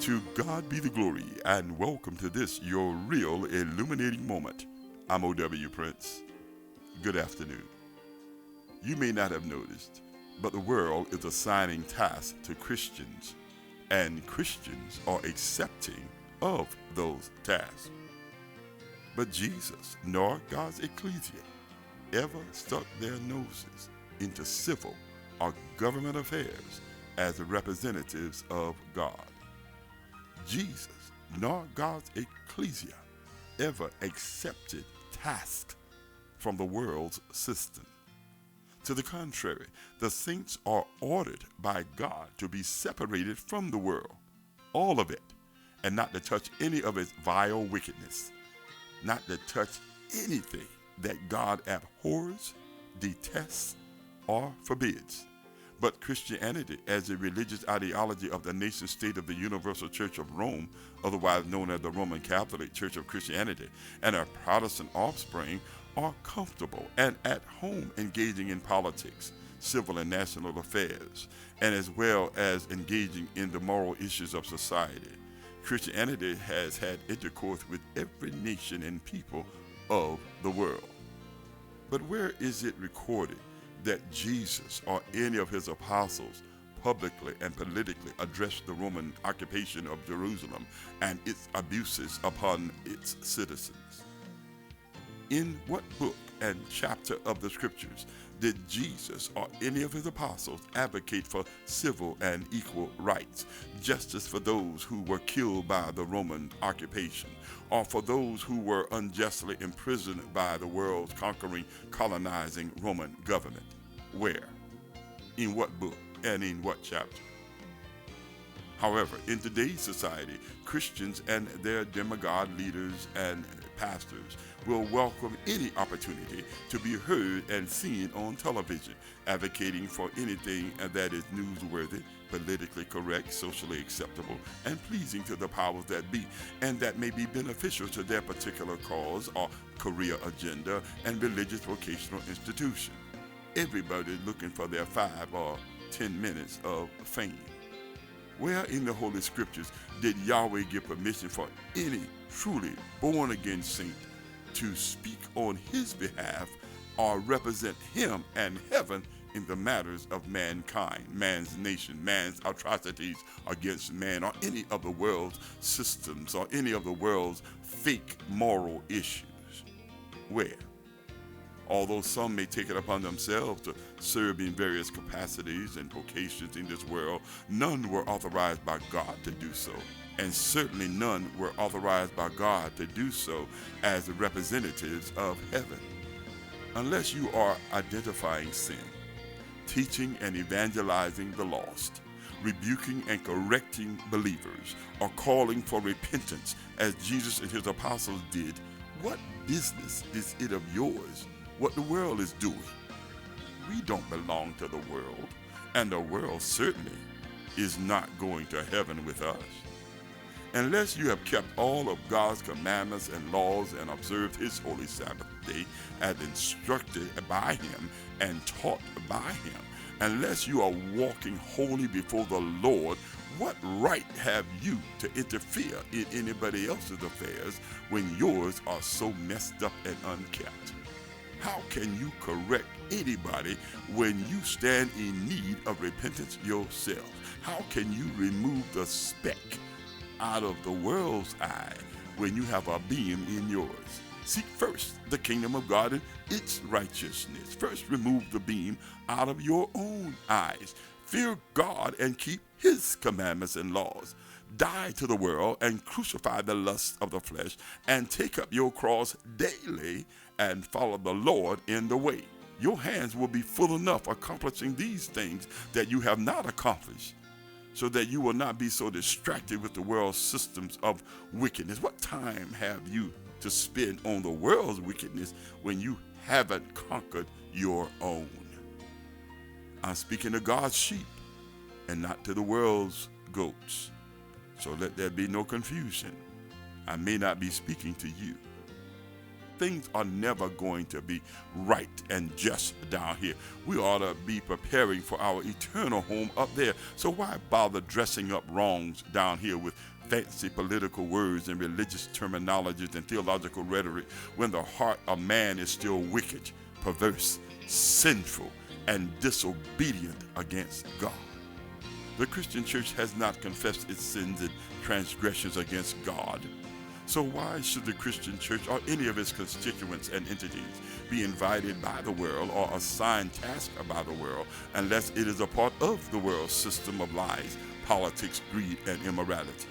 To God be the glory, and welcome to this, your real illuminating moment. I'm O.W. Prince. Good afternoon. You may not have noticed, but the world is assigning tasks to Christians, and Christians are accepting of those tasks. But Jesus, nor God's ecclesia, ever stuck their noses into civil or government affairs as representatives of God. Jesus, nor God's ecclesia, ever accepted tasks from the world's system. To the contrary, the saints are ordered by God to be separated from the world, all of it, and not to touch any of its vile wickedness, not to touch anything that God abhors, detests, or forbids. But Christianity, as a religious ideology of the nation state of the Universal Church of Rome, otherwise known as the Roman Catholic Church of Christianity, and her Protestant offspring, are comfortable and at home engaging in politics, civil and national affairs, and as well as engaging in the moral issues of society. Christianity has had intercourse with every nation and people of the world. But where is it recorded that Jesus or any of his apostles publicly and politically addressed the Roman occupation of Jerusalem and its abuses upon its citizens? In what book and chapter of the scriptures did Jesus or any of his apostles advocate for civil and equal rights, justice for those who were killed by the Roman occupation, or for those who were unjustly imprisoned by the world's conquering, colonizing Roman government? Where? In what book and in what chapter? However, in today's society, Christians and their demagogue leaders and pastors will welcome any opportunity to be heard and seen on television, advocating for anything that is newsworthy, politically correct, socially acceptable, and pleasing to the powers that be, and that may be beneficial to their particular cause or career agenda and religious vocational institution. Everybody looking for their 5 or 10 minutes of fame. Where in the Holy Scriptures did Yahweh give permission for any truly born-again saint to speak on his behalf or represent him and heaven in the matters of mankind, man's nation, man's atrocities against man, or any of the world's systems, or any of the world's fake moral issues? Where? Although some may take it upon themselves to serve in various capacities and vocations in this world, none were authorized by God to do so. And certainly none were authorized by God to do so as the representatives of heaven. Unless you are identifying sin, teaching and evangelizing the lost, rebuking and correcting believers, or calling for repentance as Jesus and his apostles did, what business is it of yours what the world is doing? We don't belong to the world, and the world certainly is not going to heaven with us. Unless you have kept all of God's commandments and laws and observed his holy Sabbath day as instructed by him and taught by him, unless you are walking holy before the Lord, what right have you to interfere in anybody else's affairs when yours are so messed up and unkept? How can you correct anybody when you stand in need of repentance yourself? How can you remove the speck out of the world's eye when you have a beam in yours? Seek first the kingdom of God and its righteousness. First remove the beam out of your own eyes. Fear God and keep his commandments and laws. Die to the world and crucify the lusts of the flesh, and take up your cross daily and follow the Lord in the way. Your hands will be full enough accomplishing these things that you have not accomplished, so that you will not be so distracted with the world's systems of wickedness. What time have you to spend on the world's wickedness when you haven't conquered your own? I'm speaking to God's sheep and not to the world's goats. So let there be no confusion. I may not be speaking to you. things are never going to be right and just down here. We ought to be preparing for our eternal home up there. So why bother dressing up wrongs down here with fancy political words and religious terminologies and theological rhetoric when the heart of man is still wicked, perverse, sinful, and disobedient against God? The Christian church has not confessed its sins and transgressions against God. So why should the Christian church or any of its constituents and entities be invited by the world or assigned tasks by the world unless it is a part of the world's system of lies, politics, greed, and immoralities?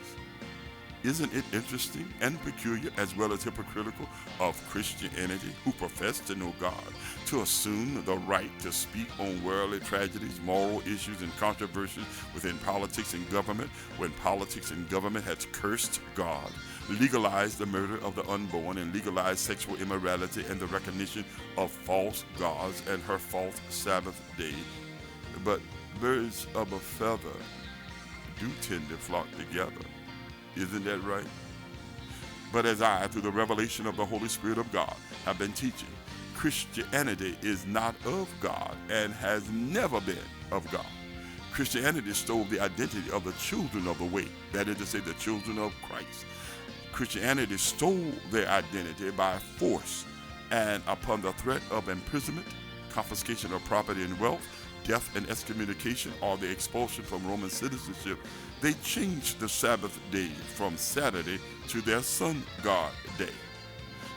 Isn't it interesting and peculiar as well as hypocritical of Christianity, who profess to know God, to assume the right to speak on worldly tragedies, moral issues, and controversies within politics and government, when politics and government has cursed God, legalized the murder of the unborn, and legalized sexual immorality and the recognition of false gods and her false Sabbath day? But birds of a feather do tend to flock together. Isn't that right? But as I, through the revelation of the Holy Spirit of God, have been teaching, Christianity is not of God and has never been of God. Christianity stole the identity of the children of the way, that is to say, the children of Christ. Christianity stole their identity by force, and upon the threat of imprisonment, confiscation of property and wealth, death and excommunication, or the expulsion from Roman citizenship, they changed the Sabbath day from Saturday to their sun god day.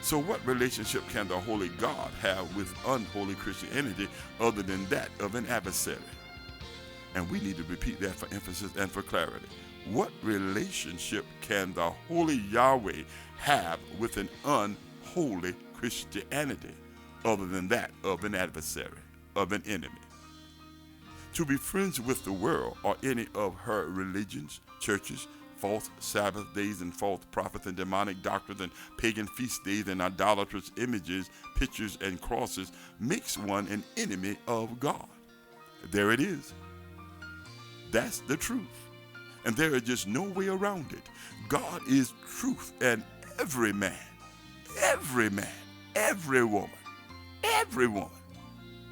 So what relationship can the holy God have with unholy Christianity other than that of an adversary? And we need to repeat that for emphasis and for clarity. What relationship can the holy Yahweh have with an unholy Christianity other than that of an adversary, of an enemy? To be friends with the world or any of her religions, churches, false Sabbath days and false prophets and demonic doctrines and pagan feast days and idolatrous images, pictures, and crosses makes one an enemy of God. There it is. That's the truth. And there is just no way around it. God is truth, and every man, every woman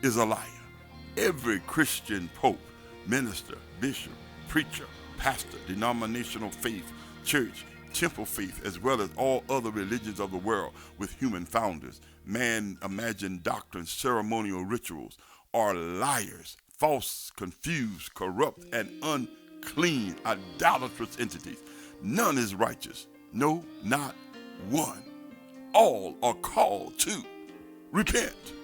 is a liar. Every Christian pope, minister, bishop, preacher, pastor, denominational faith, church, temple faith, as well as all other religions of the world with human founders, man-imagined doctrines, ceremonial rituals, are liars, false, confused, corrupt, and unclean, idolatrous entities. None is righteous. No, not one. All are called to repent.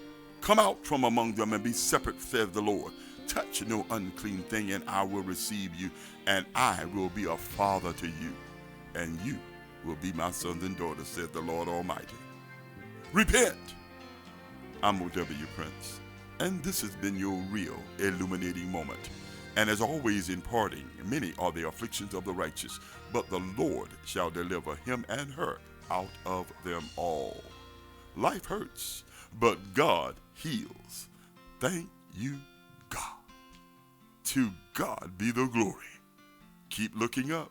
Come out from among them and be separate, says the Lord. Touch no unclean thing, and I will receive you, and I will be a father to you, and you will be my sons and daughters, said the Lord Almighty. Repent. I'm O.W. Prince, and this has been your real illuminating moment. And as always in parting, many are the afflictions of the righteous, but the Lord shall deliver him and her out of them all. Life hurts, but God heals. Thank you, God. To God be the glory. Keep looking up.